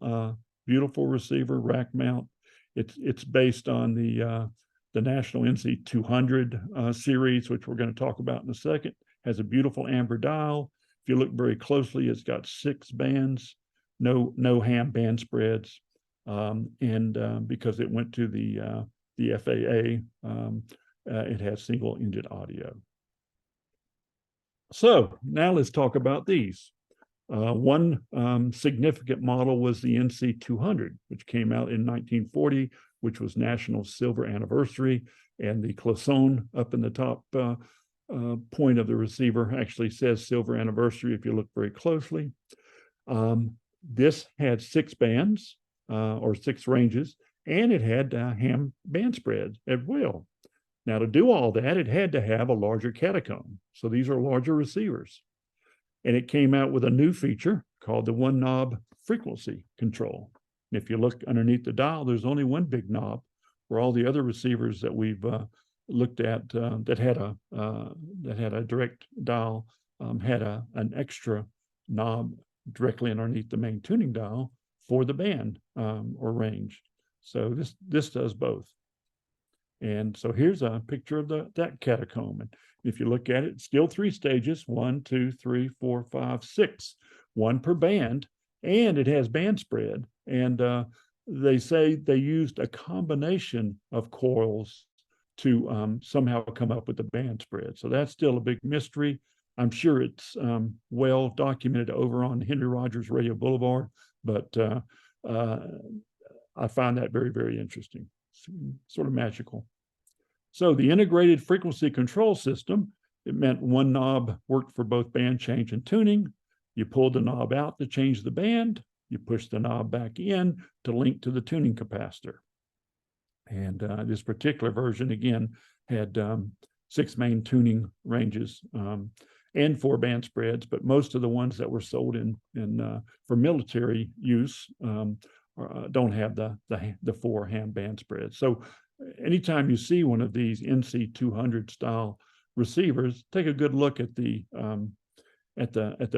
receiver, rack mount. It's based on the National NC 200 series, which we're going to talk about in a second. Has a beautiful amber dial. If you look very closely, it's got 6 bands, no ham band spreads. And because it went to the FAA, it has single engine audio. So now let's talk about these. One significant model was the NC 200, which came out in 1940, which was National's silver anniversary, and the cloisonne up in the top point of the receiver actually says silver anniversary if you look very closely. This had 6 bands, or 6 ranges, and it had ham band spreads as well. Now, to do all that, it had to have a larger catacomb. So these are larger receivers. And it came out with a new feature called the one knob frequency control. And if you look underneath the dial, there's only one big knob, where all the other receivers that we've looked at that had a direct dial had an extra knob directly underneath the main tuning dial for the band or range. So this does both. And so here's a picture of that catacomb. And if you look at it, still 3 stages, 1, 2, 3, 4, 5, 6, 1 per band, and it has band spread. And they say they used a combination of coils to somehow come up with the band spread. So that's still a big mystery. I'm sure it's well documented over on Henry Rogers Radio Boulevard, but I find that very, very interesting, sort of magical. So the integrated frequency control system, it meant one knob worked for both band change and tuning. You pulled the knob out to change the band. You push the knob back in to link to the tuning capacitor. And this particular version, again, had 6 main tuning ranges and 4 band spreads, but most of the ones that were sold for military use don't have the 4 ham band spreads. So anytime you see one of these NC200 style receivers, take a good look at the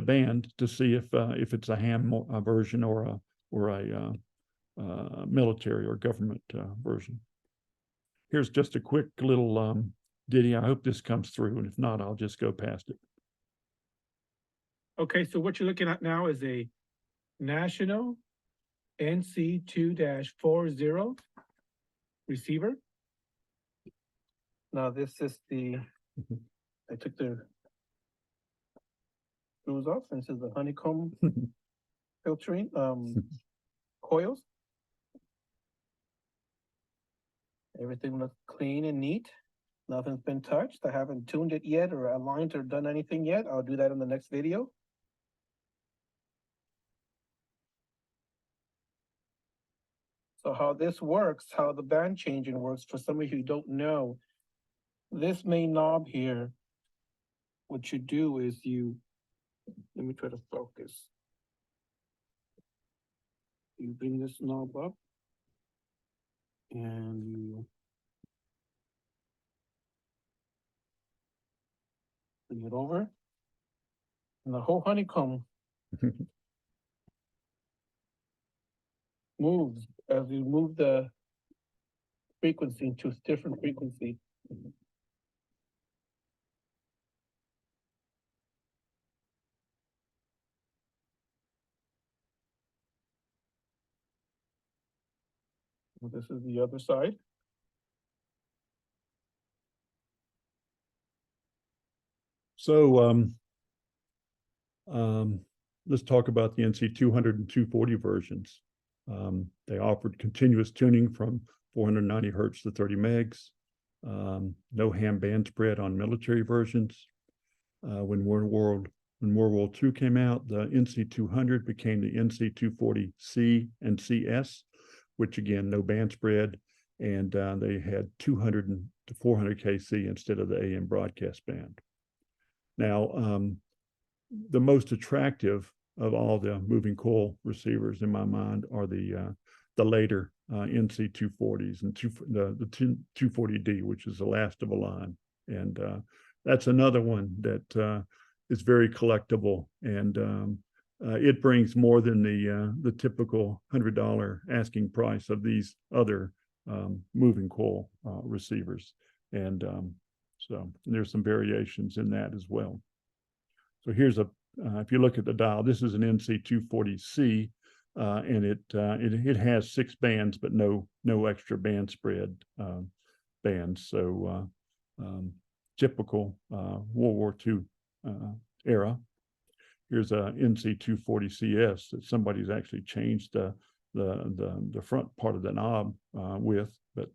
band to see if it's a ham version or a military or government version. Here's just a quick little ditty. I hope this comes through, and if not, I'll just go past it. Okay, so what you're looking at now is a National NC2-40 receiver. Now this is I took the screws off, and this is the honeycomb filtering coils. Everything looks clean and neat. Nothing's been touched. I haven't tuned it yet or aligned or done anything yet. I'll do that in the next video. So how this works, how the band changing works, for some of you who don't know, this main knob here, what you do is let me try to focus. You bring this knob up and you bring it over, and the whole honeycomb moves as you move the frequency to a different frequency. This is the other side. So let's talk about the NC200 and 240 versions. They offered continuous tuning from 490 hertz to 30 megs. No ham band spread on military versions. When World War II came out, the NC200 became the NC240C and CS, which again, no band spread, and they had 200 to 400 kc instead of the AM broadcast band. Now, the most attractive of all the moving coil receivers in my mind are the later NC240s and the 240D, which is the last of a line, and that's another one that is very collectible, and it brings more than the typical $100 asking price of these other moving coil receivers, and so there's some variations in that as well. So here's if you look at the dial, this is an NC240C, and it has 6 bands, but no extra band spread bands. So typical World War II era. Here's a NC240CS that somebody's actually changed the front part of the knob with, but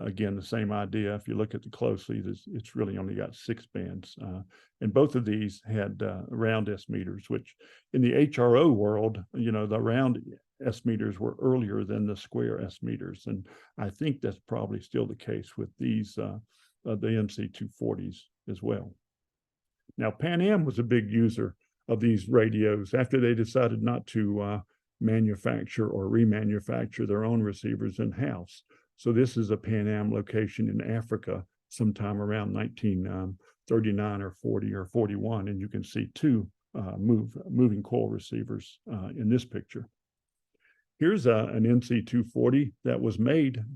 again, the same idea. If you look at it closely, it's really only got 6 bands. And both of these had round S meters, which in the HRO world, the round S meters were earlier than the square S meters. And I think that's probably still the case with these, the NC240s as well. Now, Pan Am was a big user of these radios after they decided not to manufacture or remanufacture their own receivers in-house. So this is a Pan Am location in Africa sometime around 1939 or 40 or 41, and you can see 2 moving coil receivers in this picture. Here's an NC240 that was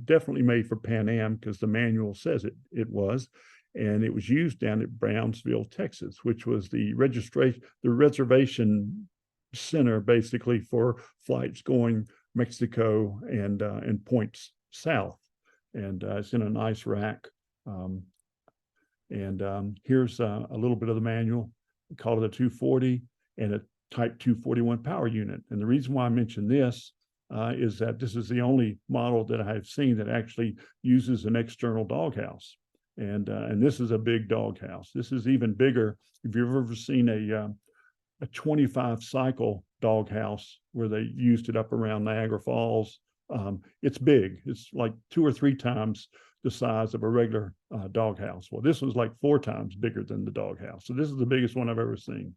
definitely made for Pan Am, because the manual says it was, and it was used down at Brownsville, Texas, which was the reservation center basically for flights going Mexico and points south, and it's in a nice rack. Here's a little bit of the manual. We call it a 240 and a type 241 power unit. And the reason why I mention this, is that this is the only model that I've seen that actually uses an external doghouse. And this is a big doghouse. This is even bigger. If you've ever seen a 25 cycle doghouse where they used it up around Niagara Falls, it's big. It's like 2 or 3 times the size of a regular doghouse. Well, this was like 4 times bigger than the doghouse. So this is the biggest one I've ever seen.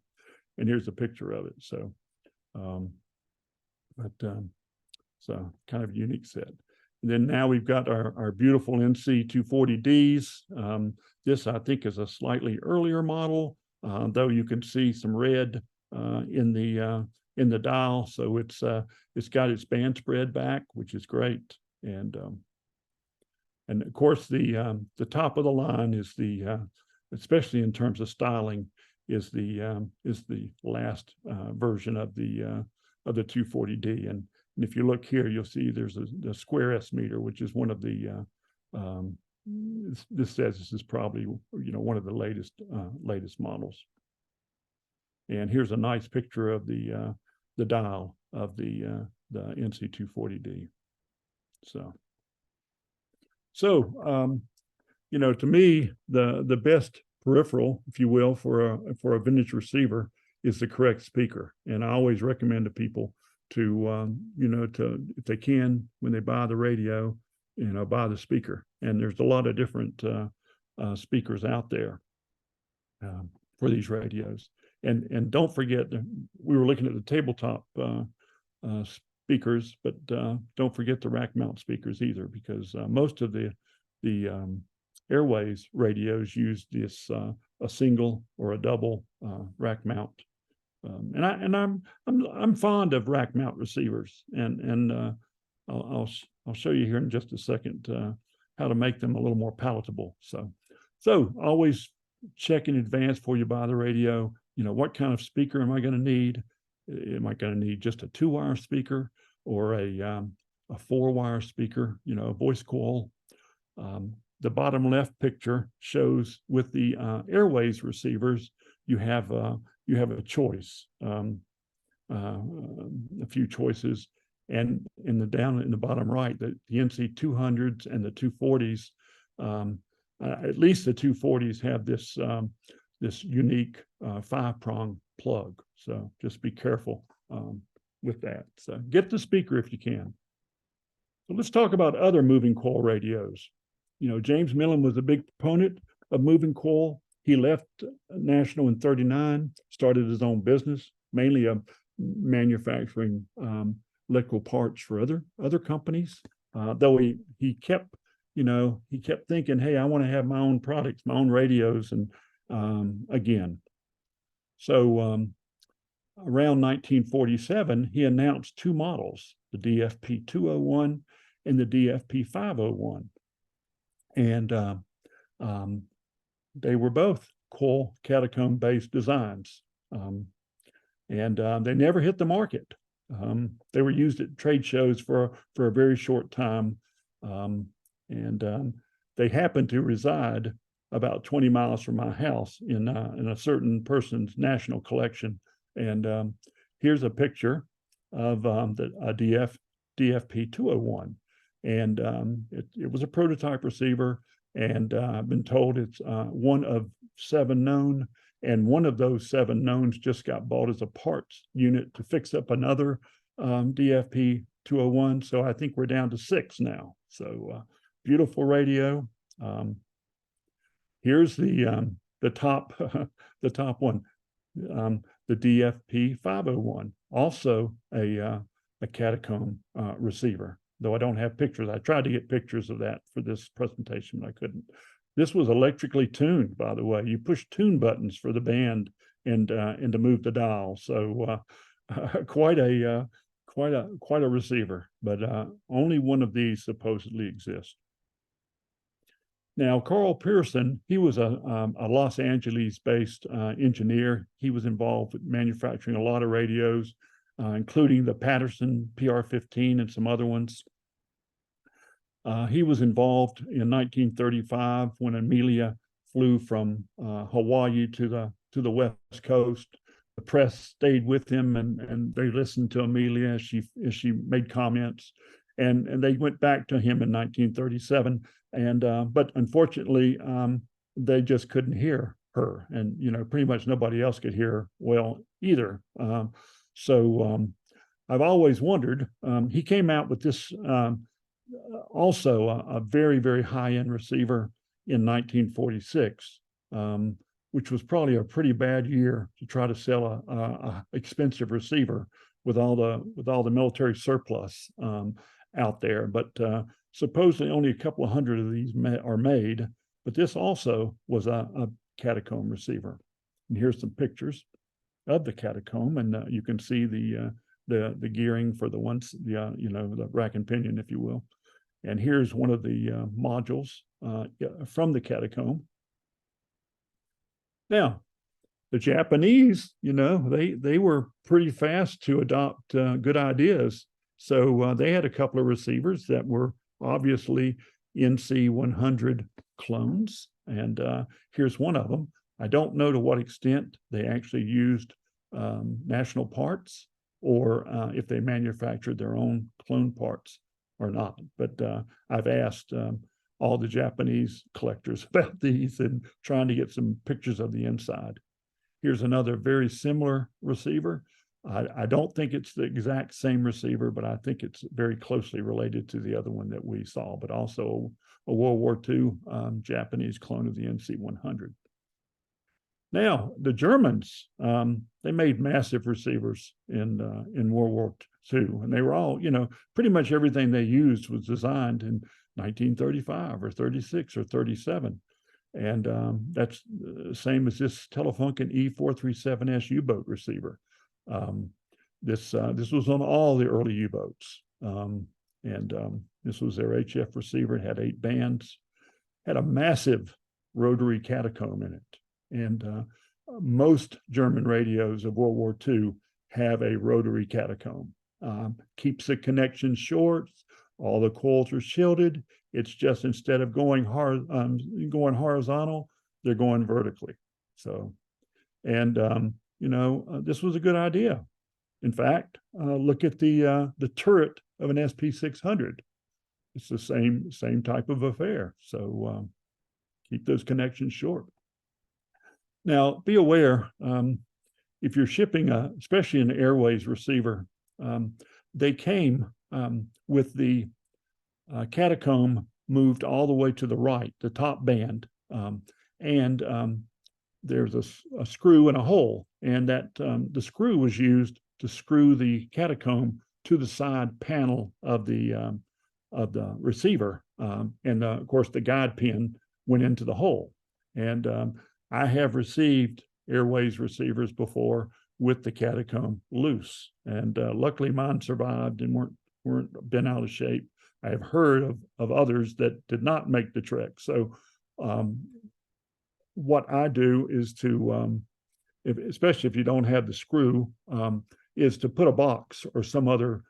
And here's a picture of it. So, so kind of a unique set. And then now we've got our beautiful NC 240Ds. This I think is a slightly earlier model, though you can see some red in the dial. So it's got its band spread back, which is great. And of course the top of the line is especially in terms of styling, is the last version of the 240D. And if you look here, you'll see there's the square S meter, which is one of the this says this is probably one of the latest models. And here's a nice picture of the dial of the NC 240D. So to me, the best peripheral, if you will, for a vintage receiver is the correct speaker. And I always recommend to people to if they can, when they buy the radio, buy the speaker. And there's a lot of different speakers out there for these radios. And don't forget, we were looking at the tabletop speakers, but don't forget the rack mount speakers either, because most of the Airways radios use this a single or a double rack mount. And I'm fond of rack mount receivers, and I'll show you here in just a second how to make them a little more palatable. So always check in advance before you buy the radio. What kind of speaker am I going to need? Am I going to need just a 2-wire speaker or a 4-wire speaker? A voice coil. The bottom left picture shows with the Airways receivers, you have a choice, a few choices, and down in the bottom right, the NC 200s and the 240s, at least the 240s have this unique 5-prong plug. So just be careful with that. So get the speaker if you can. So let's talk about other moving coil radios. James Millen was a big proponent of moving coil. He left National in '39, started his own business, mainly manufacturing electrical parts for other companies. Though he kept thinking, hey, I want to have my own products, my own radios, and again. So around 1947, he announced 2 models, the DFP 201 and the DFP 501. And they were both coil-catacomb based designs. And they never hit the market. They were used at trade shows for a very short time. They happened to reside about 20 miles from my house in a certain person's national collection. And here's a picture of the DFP 201. And it was a prototype receiver. And I've been told it's one of 7 known. And one of those 7 knowns just got bought as a parts unit to fix up another DFP 201. So I think we're down to 6 now. So beautiful radio. Here's the top the top one, the DFP 501, also a catacomb receiver. Though I don't have pictures. I tried to get pictures of that for this presentation, but I couldn't. This was electrically tuned, by the way. You push tune buttons for the band and to move the dial. So quite a receiver, but only one of these supposedly exists. Now, Carl Pearson, he was a Los Angeles-based engineer. He was involved with manufacturing a lot of radios, including the Patterson PR-15 and some other ones. He was involved in 1935 when Amelia flew from Hawaii to the West Coast. the press stayed with him, and they listened to Amelia as she made comments, and they went back to him in 1937, but unfortunately they just couldn't hear her, and pretty much nobody else could hear well either. So I've always wondered. He came out with this also a very, very high-end receiver in 1946. Which was probably a pretty bad year to try to sell a expensive receiver with all the military surplus out there. But supposedly only a couple of hundred of these are made. But this also was a catacomb receiver. And here's some pictures of the catacomb, and you can see the gearing for the rack and pinion, if you will. And here's one of the modules from the catacomb. Now, the Japanese, they were pretty fast to adopt good ideas. So they had a couple of receivers that were obviously NC100 clones. And here's one of them. I don't know to what extent they actually used national parts, or if they manufactured their own clone parts or not. But I've asked all the Japanese collectors about these and trying to get some pictures of the inside. Here's another very similar receiver. I don't think it's the exact same receiver, but I think it's very closely related to the other one that we saw, but also a World War II Japanese clone of the NC100. Now, the Germans, they made massive receivers in World War II, and they were all, pretty much everything they used was designed in 1935 or 36 or 37. And that's the same as this Telefunken E437S U-boat receiver. This was on all the early U-boats. This was their HF receiver. It had 8 bands, had a massive rotary catacomb in it. And most German radios of World War II have a rotary catacomb. Keeps the connection short. All the coils are shielded. It's just instead of going horizontal, they're going vertically. So, and this was a good idea. In fact, look at the turret of an SP600. It's the same type of affair. So keep those connections short. Now, be aware, if you're shipping, especially an Airways receiver, they came with the catacomb moved all the way to the right, the top band, and there's a screw and a hole, and that the screw was used to screw the catacomb to the side panel of the receiver, and of course the guide pin went into the hole. And I have received Airways receivers before with the catacomb loose, and luckily mine survived and weren't bent out of shape. I have heard of others that did not make the trek. So what I do is to, especially if you don't have the screw, is to put a box or some other,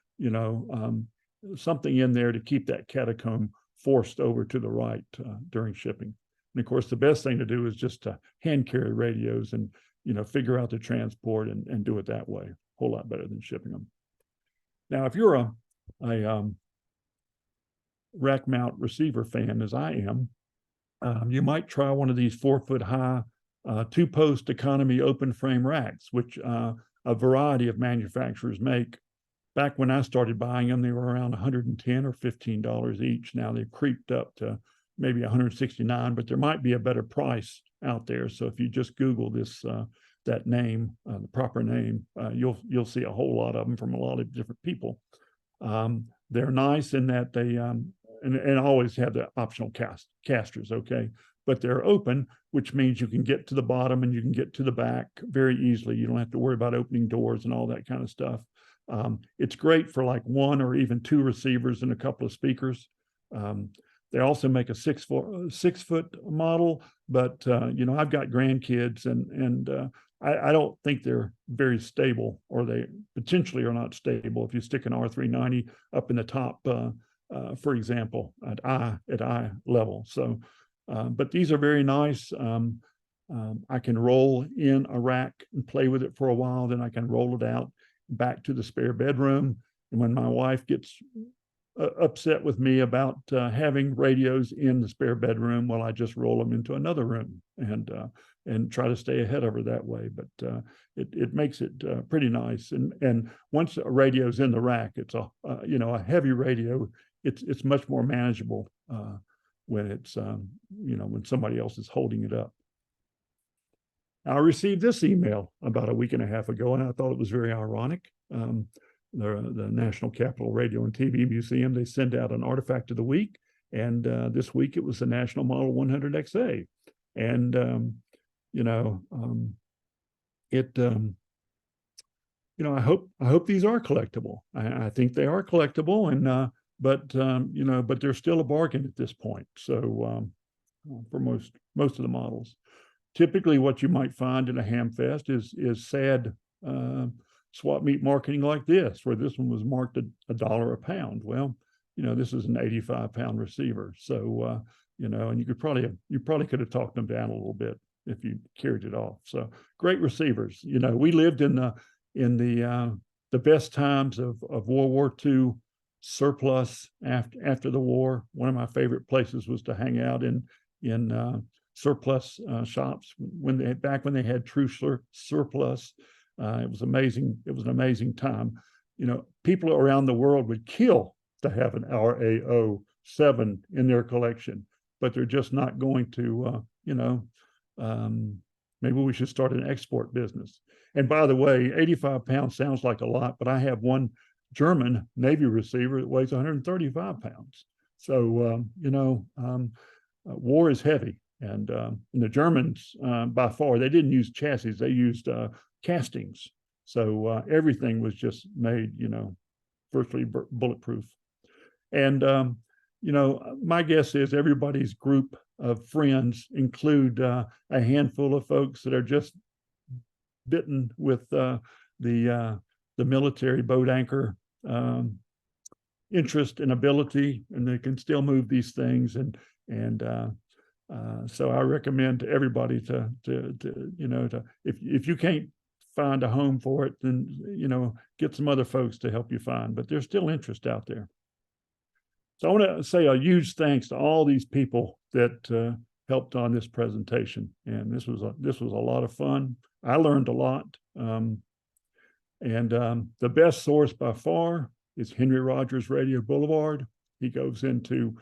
something in there to keep that catacomb forced over to the right during shipping. And of course, the best thing to do is just to hand carry radios and, figure out the transport and do it that way. A whole lot better than shipping them. Now, if you're a rack mount receiver fan, as I am, you might try one of these 4-foot high 2-post economy open frame racks, which a variety of manufacturers make. Back when I started buying them, they were around $110 or $15 each. Now they've creeped up to maybe $169, but there might be a better price out there. So if you just Google this, that name, the proper name, you'll see a whole lot of them from a lot of different people. They're nice in that they and always have the optional casters, okay? But they're open, which means you can get to the bottom and you can get to the back very easily. You don't have to worry about opening doors and all that kind of stuff. It's great for like 1 or even 2 receivers and a couple of speakers. They also make a 6-foot model, but I've got grandkids, and I don't think they're very stable, or they potentially are not stable if you stick an R390 up in the top, for example, at eye level. So, but these are very nice. I can roll in a rack and play with it for a while, then I can roll it out back to the spare bedroom. And when my wife gets upset with me about having radios in the spare bedroom, well, I just roll them into another room and try to stay ahead of her that way. But it makes it pretty nice. And once a radio's in the rack, it's a heavy radio. It's much more manageable when it's when somebody else is holding it up. I received this email about a week and a half ago, and I thought it was very ironic. The National Capital Radio and TV Museum, they send out an artifact of the week, and this week it was the National Model 100XA, and I hope these are collectible. I think they are collectible, and but they're still a bargain at this point. So for most of the models. Typically, what you might find in a hamfest is sad swap meet marketing like this, where this one was marked $1 a pound. Well, this is an 85-pound receiver, so and you probably could have talked them down a little bit if you carried it off. So great receivers. We lived in the best times of World War II surplus after the war. One of my favorite places was to hang out in surplus shops back when they had true surplus. It was amazing. It was an amazing time. People around the world would kill to have an RAO 7 in their collection, but they're just not going to. Maybe we should start an export business. And by the way, 85 pounds sounds like a lot, but I have one German Navy receiver that weighs 135 pounds. So war is heavy. And the Germans, by far, they didn't use chassis; they used castings. So everything was just made, virtually bulletproof. And my guess is everybody's group of friends include a handful of folks that are just bitten with the military boat anchor interest and ability, and they can still move these things and so I recommend to everybody to if you can't find a home for it, then get some other folks to help you find. But there's still interest out there. So I want to say a huge thanks to all these people that helped on this presentation, and this was a lot of fun. I learned a lot, and the best source by far is Henry Rogers Radio Boulevard. He goes into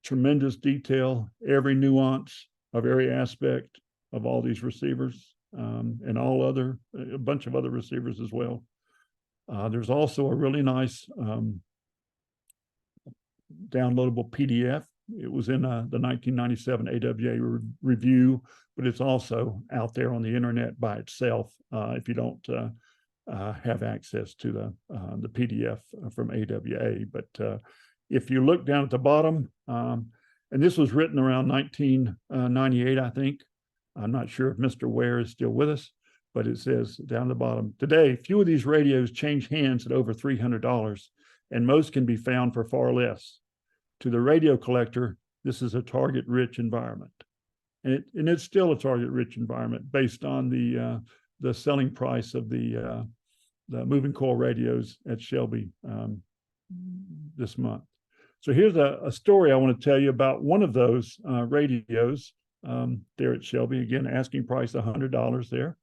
tremendous detail, every nuance of every aspect of all these receivers, and a bunch of other receivers as well. There's also a really nice downloadable PDF. It was in the 1997 AWA review, but it's also out there on the internet by itself if you don't have access to the PDF from AWA. But if you look down at the bottom, and this was written around 1998, I think. I'm not sure if Mr. Ware is still with us, but it says down at the bottom, today, few of these radios change hands at over $300, and most can be found for far less. To the radio collector, this is a target-rich environment. And it's still a target-rich environment based on the selling price of the moving coil radios at Shelby this month. So here's a story I want to tell you about one of those radios there at Shelby. Again, asking price $100 there.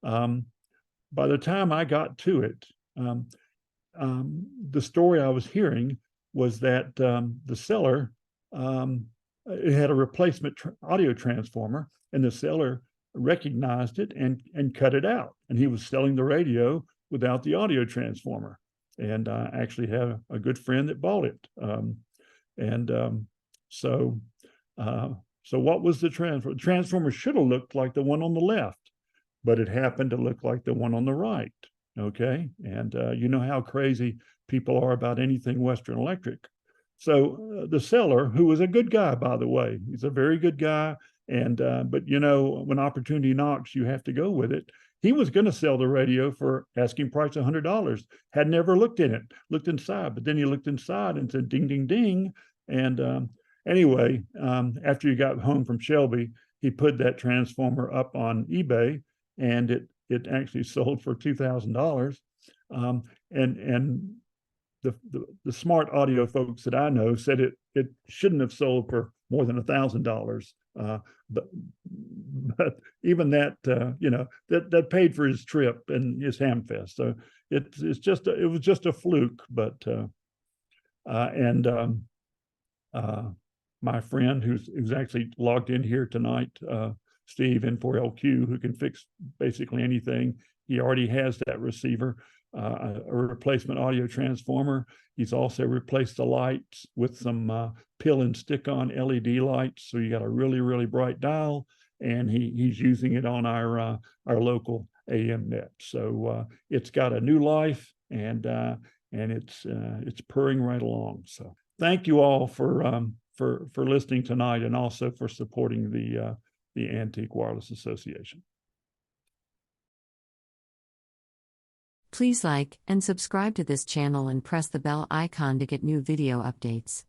By the time I got to it, the story I was hearing was that the seller, it had a replacement audio transformer, and the seller recognized it and cut it out. And he was selling the radio without the audio transformer. And I actually had a good friend that bought it. So what was the transformer? The transformer should have looked like the one on the left, but it happened to look like the one on the right. Okay. And you know how crazy people are about anything Western Electric. So the seller, who was a good guy, by the way, he's a very good guy. And but when opportunity knocks, you have to go with it. He was going to sell the radio for asking price $100. Had never looked inside, but then he looked inside and said, ding, ding, ding. And anyway, after he got home from Shelby, he put that transformer up on eBay, and it actually sold for $2,000. And the smart audio folks that I know said it shouldn't have sold for more than $1,000. But even that, that paid for his trip and his hamfest. So it was just a fluke. But my friend who's actually logged in here tonight, Steve N4LQ, who can fix basically anything. He already has that receiver, a replacement audio transformer. He's also replaced the lights with some pill and stick-on LED lights. So you got a really, really bright dial, and he's using it on our local AM net. So it's got a new life, and it's purring right along. So thank you all for listening tonight, and also for supporting the Antique Wireless Association. Please like and subscribe to this channel and press the bell icon to get new video updates.